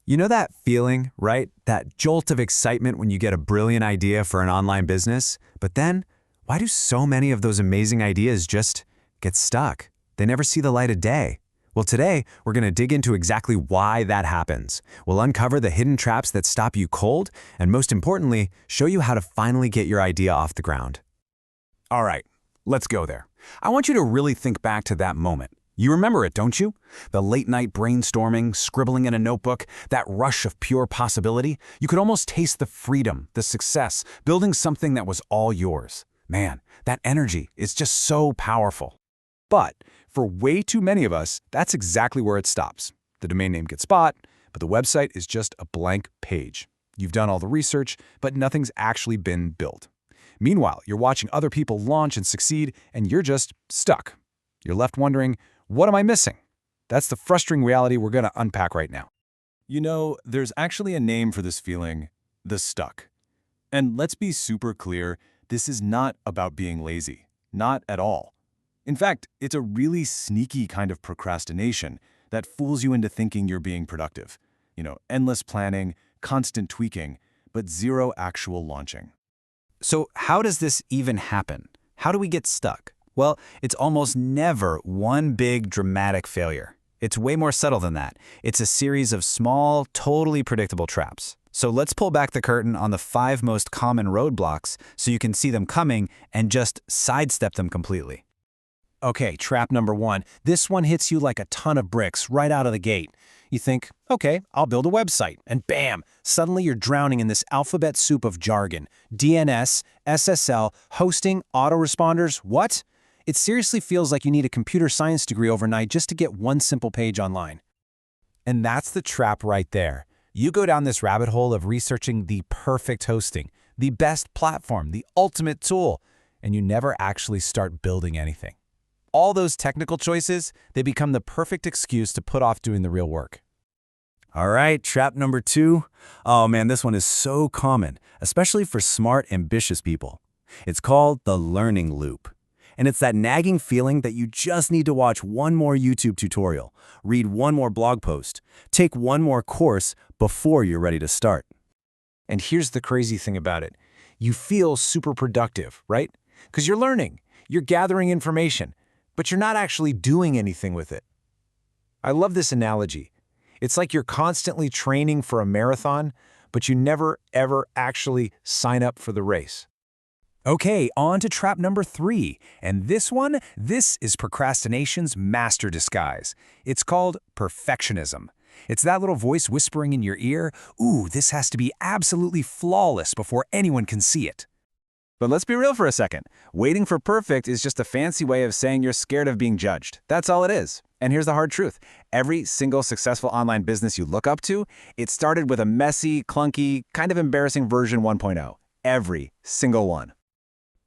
You know that feeling, right? That jolt of excitement when you get a brilliant idea for an online business, but then why do so many of those amazing ideas just get stuck? They never see the light of day. Well, today we're going to dig into exactly why that happens. We'll uncover the hidden traps that stop you cold, and most importantly, show you how to finally get your idea off the ground. All right, let's go there. I want you to really think back to that moment. You remember it, don't you? The late-night brainstorming, scribbling in a notebook, that rush of pure possibility. You could almost taste the freedom, the success, building something that was all yours. Man, that energy is just so powerful. But for way too many of us, that's exactly where it stops. The domain name gets bought, but the website is just a blank page. You've done all the research, but nothing's actually been built. Meanwhile, you're watching other people launch and succeed, and you're just stuck. You're left wondering, what am I missing? That's the frustrating reality we're going to unpack right now. You know, there's actually a name for this feeling, the stuck. And let's be super clear, this is not about being lazy. Not at all. In fact, it's a really sneaky kind of procrastination that fools you into thinking you're being productive. Endless planning, constant tweaking, but zero actual launching. So how does this even happen? How do we get stuck? Well, it's almost never one big dramatic failure. It's way more subtle than that. It's a series of small, totally predictable traps. So let's pull back the curtain on the 5 most common roadblocks so you can see them coming and just sidestep them completely. Okay, trap number 1. This one hits you like a ton of bricks right out of the gate. You think, okay, I'll build a website, and bam, suddenly you're drowning in this alphabet soup of jargon. DNS, SSL, hosting, autoresponders, what? It seriously feels like you need a computer science degree overnight just to get one simple page online. And that's the trap right there. You go down this rabbit hole of researching the perfect hosting, the best platform, the ultimate tool, and you never actually start building anything. All those technical choices, they become the perfect excuse to put off doing the real work. All right, trap number 2. Oh man, this one is so common, especially for smart, ambitious people. It's called the learning loop. And it's that nagging feeling that you just need to watch one more YouTube tutorial, read one more blog post, take one more course before you're ready to start. And here's the crazy thing about it. You feel super productive, right? Because you're learning, you're gathering information, but you're not actually doing anything with it. I love this analogy. It's like you're constantly training for a marathon, but you never, ever actually sign up for the race. Okay, on to trap number 3. And this is procrastination's master disguise. It's called perfectionism. It's that little voice whispering in your ear, ooh, this has to be absolutely flawless before anyone can see it. But let's be real for a second. Waiting for perfect is just a fancy way of saying you're scared of being judged. That's all it is. And here's the hard truth. Every single successful online business you look up to, it started with a messy, clunky, kind of embarrassing version 1.0. Every single one.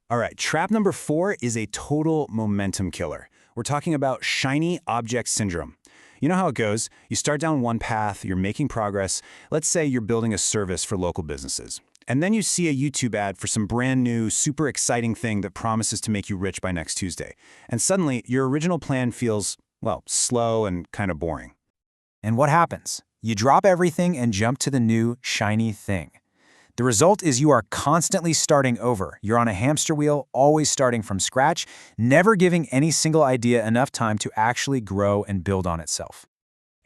All right, trap number 4 is a total momentum killer. We're talking about shiny object syndrome. You know how it goes. You start down one path, you're making progress. Let's say you're building a service for local businesses. And then you see a YouTube ad for some brand new, super exciting thing that promises to make you rich by next Tuesday. And suddenly, your original plan feels, well, slow and kind of boring. And what happens? You drop everything and jump to the new, shiny thing. The result is you are constantly starting over. You're on a hamster wheel, always starting from scratch, never giving any single idea enough time to actually grow and build on itself.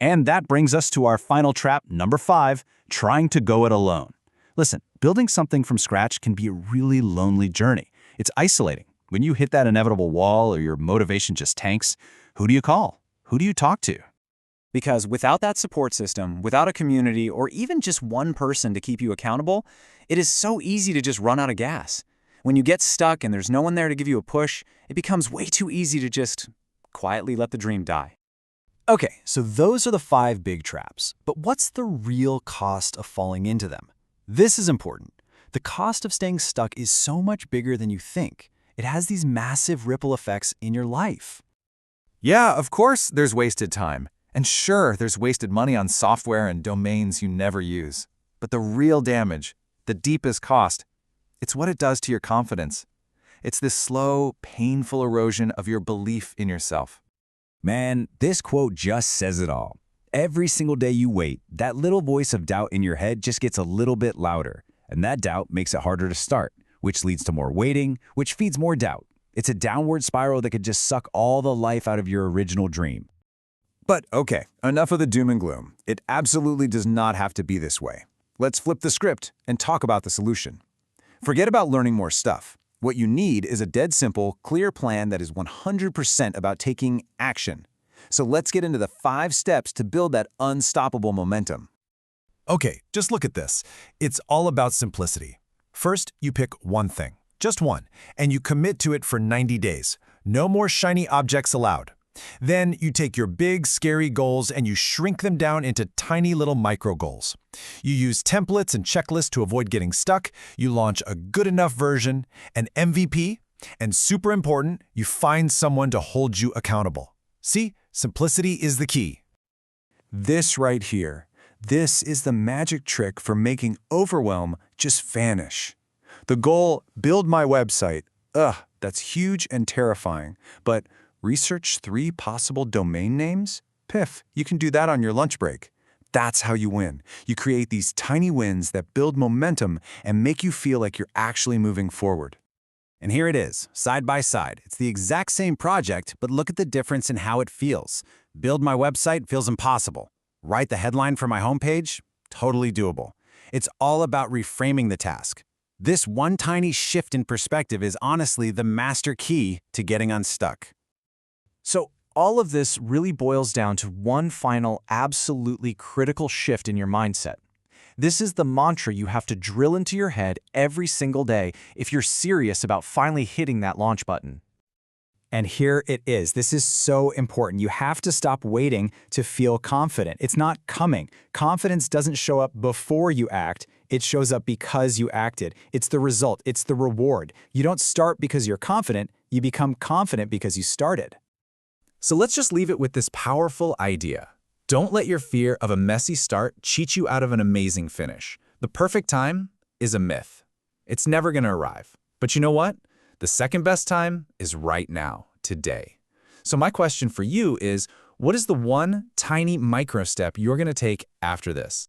And that brings us to our final trap, number 5, trying to go it alone. Listen, building something from scratch can be a really lonely journey. It's isolating. When you hit that inevitable wall or your motivation just tanks, who do you call? Who do you talk to? Because without that support system, without a community, or even just one person to keep you accountable, it is so easy to just run out of gas. When you get stuck and there's no one there to give you a push, it becomes way too easy to just quietly let the dream die. Okay, so those are the 5 big traps. But what's the real cost of falling into them? This is important. The cost of staying stuck is so much bigger than you think. It has these massive ripple effects in your life. Yeah, of course there's wasted time. And sure, there's wasted money on software and domains you never use. But the real damage, the deepest cost, it's what it does to your confidence. It's this slow, painful erosion of your belief in yourself. Man, this quote just says it all. Every single day you wait, that little voice of doubt in your head just gets a little bit louder, and that doubt makes it harder to start, which leads to more waiting, which feeds more doubt. It's a downward spiral that could just suck all the life out of your original dream. But okay, enough of the doom and gloom. It absolutely does not have to be this way. Let's flip the script and talk about the solution. Forget about learning more stuff. What you need is a dead simple, clear plan that is 100% about taking action. So let's get into the 5 steps to build that unstoppable momentum. Okay, just look at this. It's all about simplicity. First, you pick one thing, just one, and you commit to it for 90 days. No more shiny objects allowed. Then you take your big, scary goals and you shrink them down into tiny little micro goals. You use templates and checklists to avoid getting stuck. You launch a good enough version, an MVP, and super important, you find someone to hold you accountable. See, simplicity is the key. This right here, this is the magic trick for making overwhelm just vanish. The goal, build my website. That's huge and terrifying, but research 3 possible domain names? Piff, you can do that on your lunch break. That's how you win. You create these tiny wins that build momentum and make you feel like you're actually moving forward. And here it is, side by side. It's the exact same project, but look at the difference in how it feels. Build my website feels impossible. Write the headline for my homepage? Totally doable. It's all about reframing the task. This one tiny shift in perspective is honestly the master key to getting unstuck. So all of this really boils down to one final, absolutely critical shift in your mindset. This is the mantra you have to drill into your head every single day if you're serious about finally hitting that launch button. And here it is. This is so important. You have to stop waiting to feel confident. It's not coming. Confidence doesn't show up before you act. It shows up because you acted. It's the result. It's the reward. You don't start because you're confident. You become confident because you started. So let's just leave it with this powerful idea. Don't let your fear of a messy start cheat you out of an amazing finish. The perfect time is a myth. It's never going to arrive. But you know what? The second best time is right now, today. So my question for you is, what is the one tiny micro step you're going to take after this?